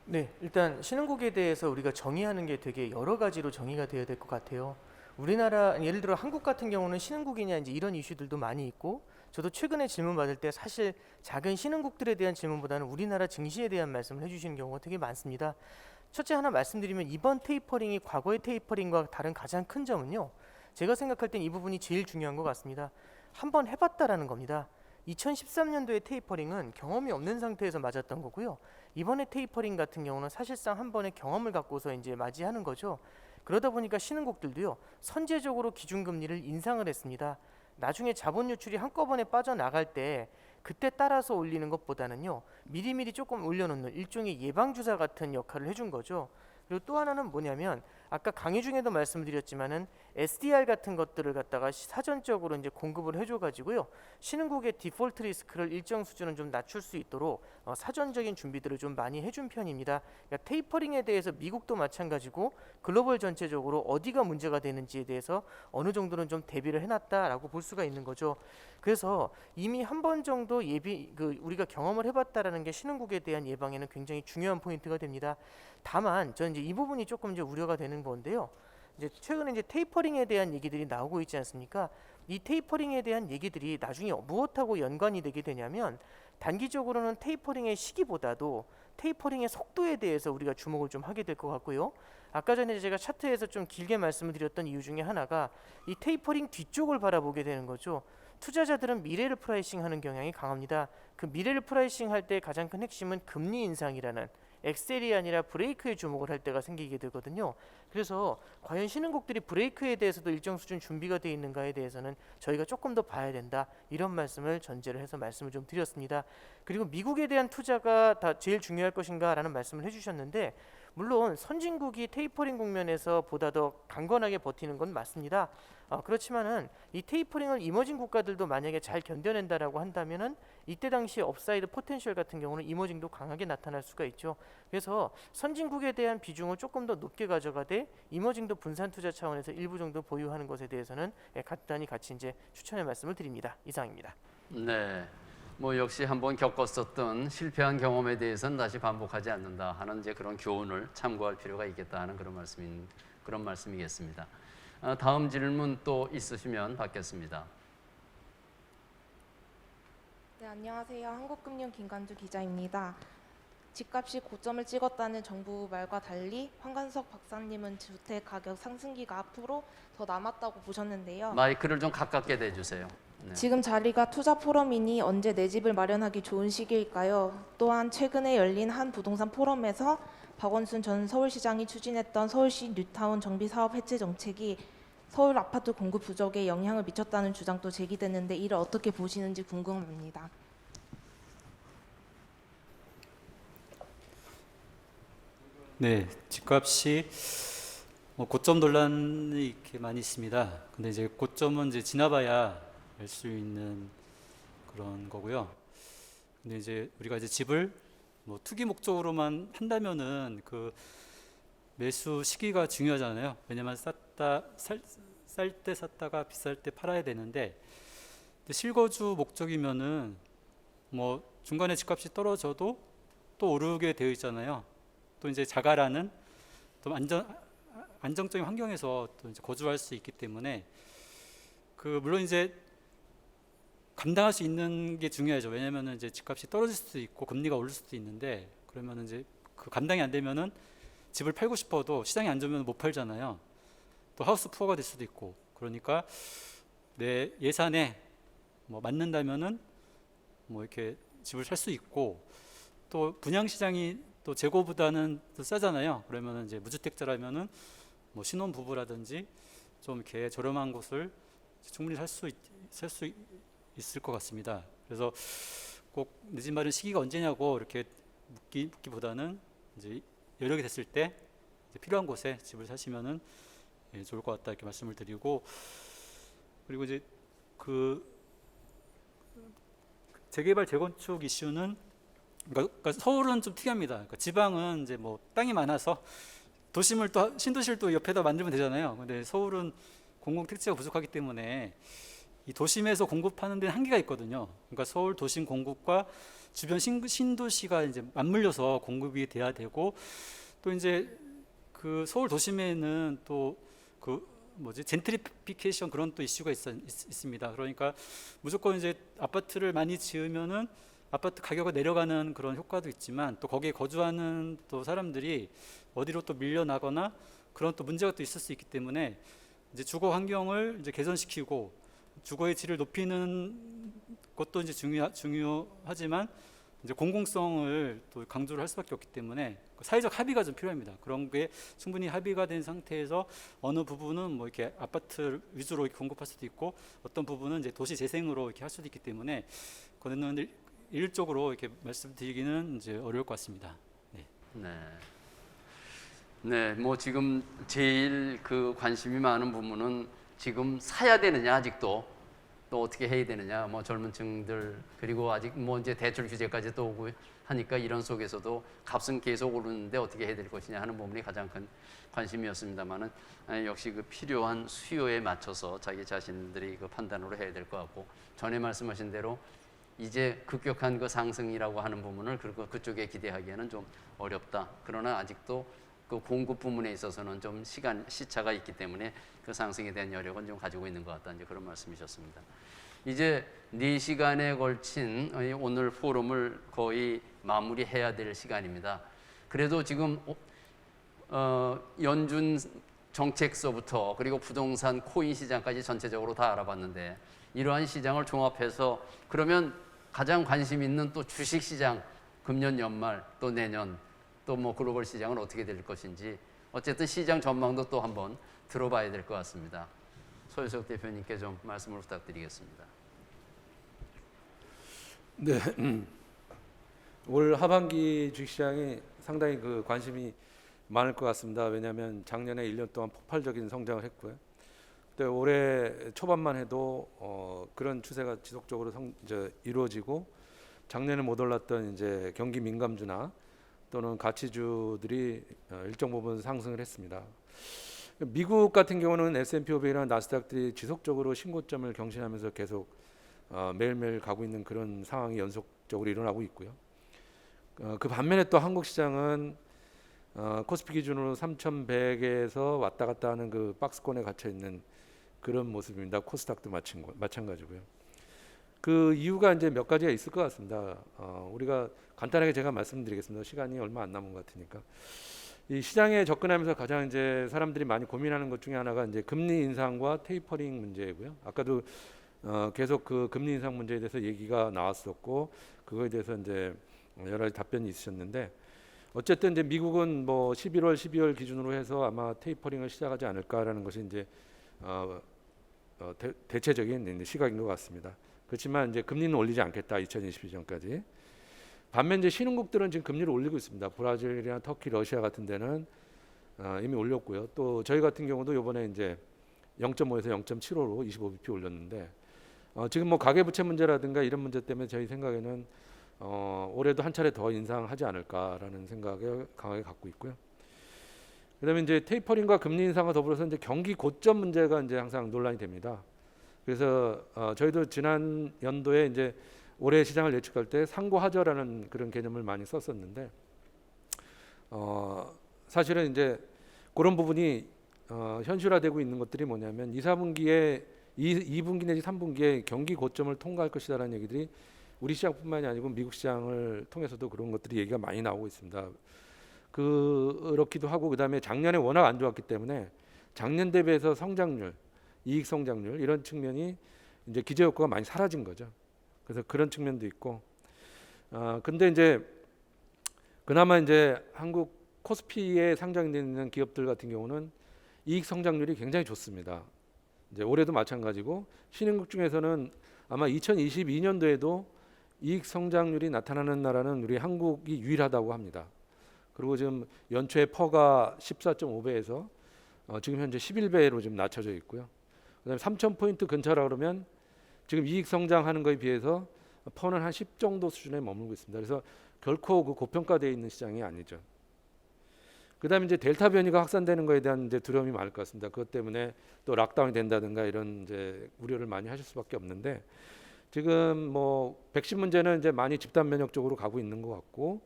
네, 일단 신흥국에 대해서 우리가 정의하는 게 되게 여러 가지로 정의가 되어야 될 것 같아요. 우리나라 예를 들어 한국 같은 경우는 신흥국이냐 이제 이런 이슈들도 많이 있고 저도 최근에 질문 받을 때 사실 작은 신흥국들에 대한 질문보다는 우리나라 증시에 대한 말씀을 해주시는 경우가 되게 많습니다. 첫째 하나 말씀드리면 이번 테이퍼링이 과거의 테이퍼링과 다른 가장 큰 점은요. 제가 생각할 땐 이 부분이 제일 중요한 것 같습니다. 한번 해봤다라는 겁니다. 2013년도의 테이퍼링은 경험이 없는 상태에서 맞았던 거고요. 이번에 테이퍼링 같은 경우는 사실상 한 번의 경험을 갖고서 이제 맞이하는 거죠. 그러다 보니까 신흥국들도요 선제적으로 기준금리를 인상을 했습니다. 나중에 자본 유출이 한꺼번에 빠져나갈 때 그때 따라서 올리는 것보다는요 미리미리 조금 올려놓는 일종의 예방주사 같은 역할을 해준 거죠. 그리고 또 하나는 뭐냐면 아까 강의 중에도 말씀드렸지만은 SDR 같은 것들을 갖다가 사전적으로 이제 공급을 해줘가지고요 신흥국의 디폴트 리스크를 일정 수준은 좀 낮출 수 있도록 사전적인 준비들을 좀 많이 해준 편입니다. 그러니까 테이퍼링에 대해서 미국도 마찬가지고 글로벌 전체적으로 어디가 문제가 되는지에 대해서 어느 정도는 좀 대비를 해놨다라고 볼 수가 있는 거죠. 그래서 이미 한 번 정도 우리가 경험을 해봤다라는 게 신흥국에 대한 예방에는 굉장히 중요한 포인트가 됩니다. 다만 저는 이제 이 부분이 조금 이제 우려가 되는 건데요. 이제 최근에 이제 테이퍼링에 대한 얘기들이 나오고 있지 않습니까? 이 테이퍼링에 대한 얘기들이 나중에 무엇하고 연관이 되게 되냐면 단기적으로는 테이퍼링의 시기보다도 테이퍼링의 속도에 대해서 우리가 주목을 좀 하게 될 것 같고요. 아까 전에 제가 차트에서 좀 길게 말씀을 드렸던 이유 중에 하나가 이 테이퍼링 뒤쪽을 바라보게 되는 거죠. 투자자들은 미래를 프라이싱하는 경향이 강합니다. 그 미래를 프라이싱할 때 가장 큰 핵심은 금리 인상이라는 엑셀이 아니라 브레이크에 주목을 할 때가 생기게 되거든요. 그래서 과연 신흥국들이 브레이크에 대해서도 일정 수준 준비가 되어 있는가에 대해서는 저희가 조금 더 봐야 된다, 이런 말씀을 전제를 해서 말씀을 좀 드렸습니다. 그리고 미국에 대한 투자가 다 제일 중요할 것인가라는 말씀을 해주셨는데, 물론 선진국이 테이퍼링 국면에서 보다 더 강건하게 버티는 건 맞습니다. 그렇지만은 이 테이퍼링을 이머징 국가들도 만약에 잘 견뎌낸다라고 한다면은 이때 당시 업사이드 포텐셜 같은 경우는 이머징도 강하게 나타날 수가 있죠. 그래서 선진국에 대한 비중을 조금 더 높게 가져가되 이머징도 분산 투자 차원에서 일부 정도 보유하는 것에 대해서는 간단히 같이 이제 추천의 말씀을 드립니다. 이상입니다. 네. 뭐 역시 한번 겪었었던 실패한 경험에 대해서는 다시 반복하지 않는다 하는 이제 그런 교훈을 참고할 필요가 있겠다 하는 그런 말씀이겠습니다. 다음 질문 또 있으시면 받겠습니다. 네, 안녕하세요. 한국금융 김간주 기자입니다. 집값이 고점을 찍었다는 정부 말과 달리 황관석 박사님은 주택 가격 상승기가 앞으로 더 남았다고 보셨는데요. 마이크를 좀 가깝게 대주세요. 네. 지금 자리가 투자 포럼이니 언제 내 집을 마련하기 좋은 시기일까요? 또한 최근에 열린 한 부동산 포럼에서 박원순 전 서울시장이 추진했던 서울시 뉴타운 정비 사업 해체 정책이 서울 아파트 공급 부족에 영향을 미쳤다는 주장도 제기됐는데 이를 어떻게 보시는지 궁금합니다. 네, 집값이 고점 논란이 이렇게 많이 있습니다. 근데 이제 고점은 이제 지나봐야 알 수 있는 그런 거고요. 근데 이제 우리가 이제 집을 뭐 투기 목적으로만 한다면은 그 매수 시기가 중요하잖아요. 왜냐면 쌀 때 샀다가 비쌀 때 팔아야 되는데, 근데 실거주 목적이면은 뭐 중간에 집값이 떨어져도 또 오르게 되어 있잖아요. 또 이제 자가라는 또 안정적인 환경에서 또 이제 거주할 수 있기 때문에 물론 이제 감당할 수 있는 게 중요하죠. 왜냐면은 이제 집값이 떨어질 수도 있고 금리가 오를 수도 있는데, 그러면은 이제 그 감당이 안 되면은 집을 팔고 싶어도 시장이 안 좋으면 못 팔잖아요. 또 하우스 푸어가 될 수도 있고, 그러니까 내 예산에 뭐 맞는다면은 뭐 이렇게 집을 살 수 있고, 또 분양 시장이 또 재고보다는 또 싸잖아요. 그러면은 이제 무주택자라면은 뭐 신혼 부부라든지 좀 이렇게 저렴한 곳을 충분히 살 수 있을 것 같습니다. 그래서 꼭 내 집 마련 시기가 언제냐고 이렇게 묻기보다는 이제 여력이 됐을 때 이제 필요한 곳에 집을 사시면은 좋을 것 같다, 이렇게 말씀을 드리고, 그리고 이제 그 재개발 재건축 이슈는 그러니까 서울은 좀 특이합니다. 그러니까 지방은 이제 뭐 땅이 많아서 도심을 또 신도시를 또 옆에다 만들면 되잖아요. 근데 서울은 공공 택지가 부족하기 때문에 이 도심에서 공급하는 데는 한계가 있거든요. 그러니까 서울 도심 공급과 주변 신도시가 이제 맞물려서 공급이 돼야 되고, 또 이제 그 서울 도심에는 또 젠트리피케이션 그런 또 이슈가 있습니다. 그러니까 무조건 이제 아파트를 많이 지으면은 아파트 가격이 내려가는 그런 효과도 있지만, 또 거기에 거주하는 또 사람들이 어디로 또 밀려나거나 그런 또 문제가 또 있을 수 있기 때문에 이제 주거 환경을 이제 개선시키고 주거의 질을 높이는 것도 이제 중요하지만 이제 공공성을 또 강조를 할 수밖에 없기 때문에 사회적 합의가 좀 필요합니다. 그런 게 충분히 합의가 된 상태에서 어느 부분은 뭐 이렇게 아파트 위주로 이렇게 공급할 수도 있고, 어떤 부분은 이제 도시 재생으로 이렇게 할 수도 있기 때문에 그거는 일률적으로 이렇게 말씀드리기는 이제 어려울 것 같습니다. 네. 네, 뭐 지금 제일 그 관심이 많은 부분은 지금 사야 되느냐, 아직도 또 어떻게 해야 되느냐, 뭐 젊은 층들, 그리고 아직 뭐 이제 대출 규제까지 또 오고 하니까 이런 속에서도 값은 계속 오르는데 어떻게 해야 될 것이냐 하는 부분이 가장 큰 관심이었습니다만은, 역시 그 필요한 수요에 맞춰서 자기 자신들이 그 판단으로 해야 될 것 같고, 전에 말씀하신 대로 이제 급격한 그 상승이라고 하는 부분을 그쪽에 기대하기에는 좀 어렵다. 그러나 아직도 그 공급 부분에 있어서는 좀 시차가 있기 때문에 그 상승에 대한 여력은 좀 가지고 있는 것 같다, 이제 그런 말씀이셨습니다. 이제 4시간에 걸친 오늘 포럼을 거의 마무리해야 될 시간입니다. 그래도 지금 연준 정책서부터 그리고 부동산 코인 시장까지 전체적으로 다 알아봤는데, 이러한 시장을 종합해서 그러면 가장 관심 있는 또 주식 시장, 금년 연말 또 내년 또 뭐 글로벌 시장은 어떻게 될 것인지 어쨌든 시장 전망도 또 한번 들어봐야 될 것 같습니다. 소유석 대표님께 좀 말씀을 부탁드리겠습니다. 네, 올 하반기 주식시장이 상당히 그 관심이 많을 것 같습니다. 왜냐하면 작년에 1년 동안 폭발적인 성장을 했고요. 또 올해 초반만 해도 그런 추세가 지속적으로 이루어지고 작년에 못 올랐던 이제 경기 민감주나 또는 가치주들이 일정 부분 상승을 했습니다. 미국 같은 경우는 S&P 500이나 나스닥들이 지속적으로 신고점을 경신하면서 계속 매일매일 가고 있는 그런 상황이 연속적으로 일어나고 있고요. 그 반면에 또 한국 시장은 코스피 기준으로 3,100에서 왔다 갔다 하는 그 박스권에 갇혀 있는 그런 모습입니다. 코스닥도 마찬가지고요. 그 이유가 이제 몇 가지가 있을 것 같습니다. 우리가 간단하게 제가 말씀드리겠습니다. 시간이 얼마 안 남은 것 같으니까. 이 시장에 접근하면서 가장 이제 사람들이 많이 고민하는 것 중에 하나가 이제 금리 인상과 테이퍼링 문제고요. 아까도 계속 그 금리 인상 문제에 대해서 얘기가 나왔었고 그거에 대해서 이제 여러 가지 답변이 있으셨는데 어쨌든 이제 미국은 뭐 11월, 12월 기준으로 해서 아마 테이퍼링을 시작하지 않을까라는 것이 이제 대체적인 시각인 것 같습니다. 그렇지만 이제 금리는 올리지 않겠다 2022년까지. 반면 이제 신흥국들은 지금 금리를 올리고 있습니다. 브라질이나 터키, 러시아 같은 데는 이미 올렸고요. 또 저희 같은 경우도 이번에 이제 0.5에서 0.75로 25bp 올렸는데 지금 뭐 가계부채 문제라든가 이런 문제 때문에 저희 생각에는 올해도 한 차례 더 인상하지 않을까라는 생각을 강하게 갖고 있고요. 그다음에 이제 테이퍼링과 금리 인상과 더불어서 이제 경기 고점 문제가 이제 항상 논란이 됩니다. 그래서 저희도 지난 연도에 이제 올해 시장을 예측할 때 상고하저라는 그런 개념을 많이 썼었는데 사실은 이제 그런 부분이 현실화되고 있는 것들이 뭐냐면 2분기 내지 3분기에 경기 고점을 통과할 것이다라는 얘기들이 우리 시장뿐만이 아니고 미국 시장을 통해서도 그런 것들이 얘기가 많이 나오고 있습니다. 그렇기도 하고 그다음에 작년에 워낙 안 좋았기 때문에 작년 대비해서 성장률, 이익 성장률 이런 측면이 이제 기저 효과가 많이 사라진 거죠. 그래서 그런 측면도 있고, 근데 이제 그나마 이제 한국 코스피에 상장되어 있는 기업들 같은 경우는 이익 성장률이 굉장히 좋습니다. 이제 올해도 마찬가지고 신흥국 중에서는 아마 2022년도에도 이익 성장률이 나타나는 나라는 우리 한국이 유일하다고 합니다. 그리고 지금 연초에 퍼가 14.5배에서 지금 현재 11배로 지금 낮춰져 있고요. 그다음에 3,000포인트 근처라 그러면 지금 이익 성장하는 거에 비해서 퍼는 한 10 정도 수준에 머물고 있습니다. 그래서 결코 그 고평가되어 있는 시장이 아니죠. 그다음에 이제 델타 변이가 확산되는 거에 대한 이제 두려움이 많을 것 같습니다. 그것 때문에 또 락다운이 된다든가 이런 이제 우려를 많이 하실 수밖에 없는데 지금 뭐 백신 문제는 이제 많이 집단 면역 쪽으로 가고 있는 것 같고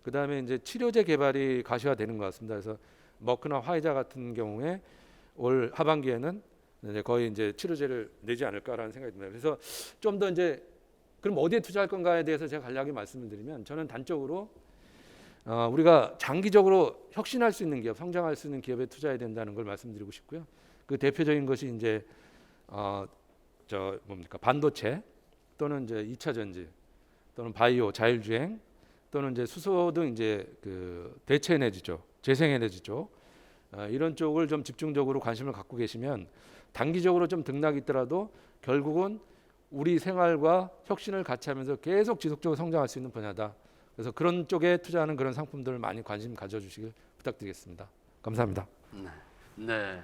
그다음에 이제 치료제 개발이 가시화되는 것 같습니다. 그래서 머크나 화이자 같은 경우에 올 하반기에는 이제 거의 이제 치료제를 내지 않을까라는 생각이 듭니다. 그래서 좀 더 이제 그럼 어디에 투자할 건가에 대해서 제가 간략하게 말씀을 드리면 저는 단적으로 우리가 장기적으로 혁신할 수 있는 기업, 성장할 수 있는 기업에 투자해야 된다는 걸 말씀드리고 싶고요. 그 대표적인 것이 이제 반도체 또는 이제 2차 전지 또는 바이오, 자율주행 또는 이제 수소 등 이제 그 대체 에너지죠, 재생 에너지죠. 이런 쪽을 좀 집중적으로 관심을 갖고 계시면 단기적으로 좀 등락이 있더라도 결국은 우리 생활과 혁신을 같이 하면서 계속 지속적으로 성장할 수 있는 분야다. 그래서 그런 쪽에 투자하는 그런 상품들을 많이 관심 가져주시길 부탁드리겠습니다. 감사합니다. 네.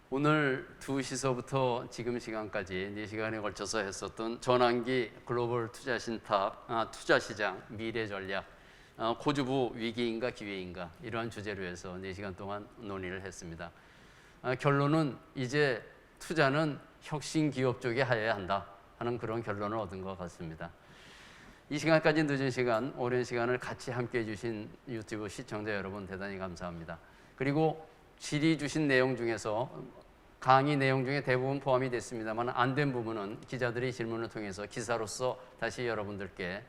오늘 2시서부터 지금 시간까지 4시간에 걸쳐서 했었던 전환기 글로벌 투자 신탁, 투자 시장 미래 전략, 고주부 위기인가 기회인가 이러한 주제로 해서 4시간 동안 논의를 했습니다. 결론은 이제 투자는 혁신 기업 쪽에 하여야 한다 하는 그런 결론을 얻은 것 같습니다. 이 시간까지 늦은 시간, 오랜 시간을 같이 함께해 주신 유튜브 시청자 여러분 대단히 감사합니다. 그리고 질의 주신 내용 중에서 강의 내용 중에 대부분 포함이 됐습니다만 안 된 부분은 기자들의 질문을 통해서 기사로서 다시 여러분들께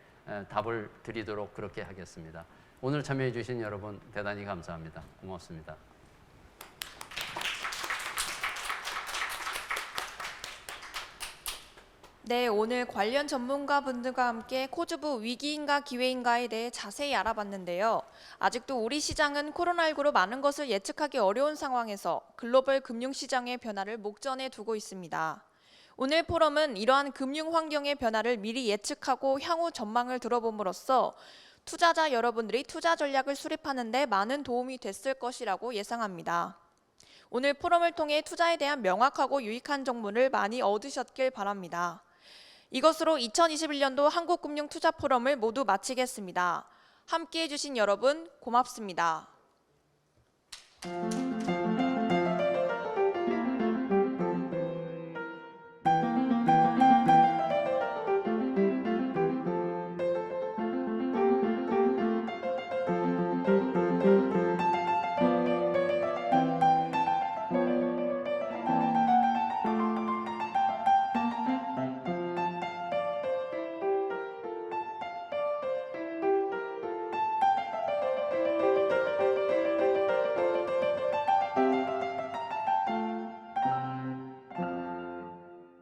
답을 드리도록 그렇게 하겠습니다. 오늘 참여해 주신 여러분 대단히 감사합니다. 고맙습니다. 네, 오늘 관련 전문가분들과 함께 코주부 위기인가 기회인가에 대해 자세히 알아봤는데요. 아직도 우리 시장은 코로나19로 많은 것을 예측하기 어려운 상황에서 글로벌 금융시장의 변화를 목전에 두고 있습니다. 오늘 포럼은 이러한 금융 환경의 변화를 미리 예측하고 향후 전망을 들어봄으로써 투자자 여러분들이 투자 전략을 수립하는 데 많은 도움이 됐을 것이라고 예상합니다. 오늘 포럼을 통해 투자에 대한 명확하고 유익한 정보를 많이 얻으셨길 바랍니다. 이것으로 2021년도 한국금융투자포럼을 모두 마치겠습니다. 함께해 주신 여러분 고맙습니다.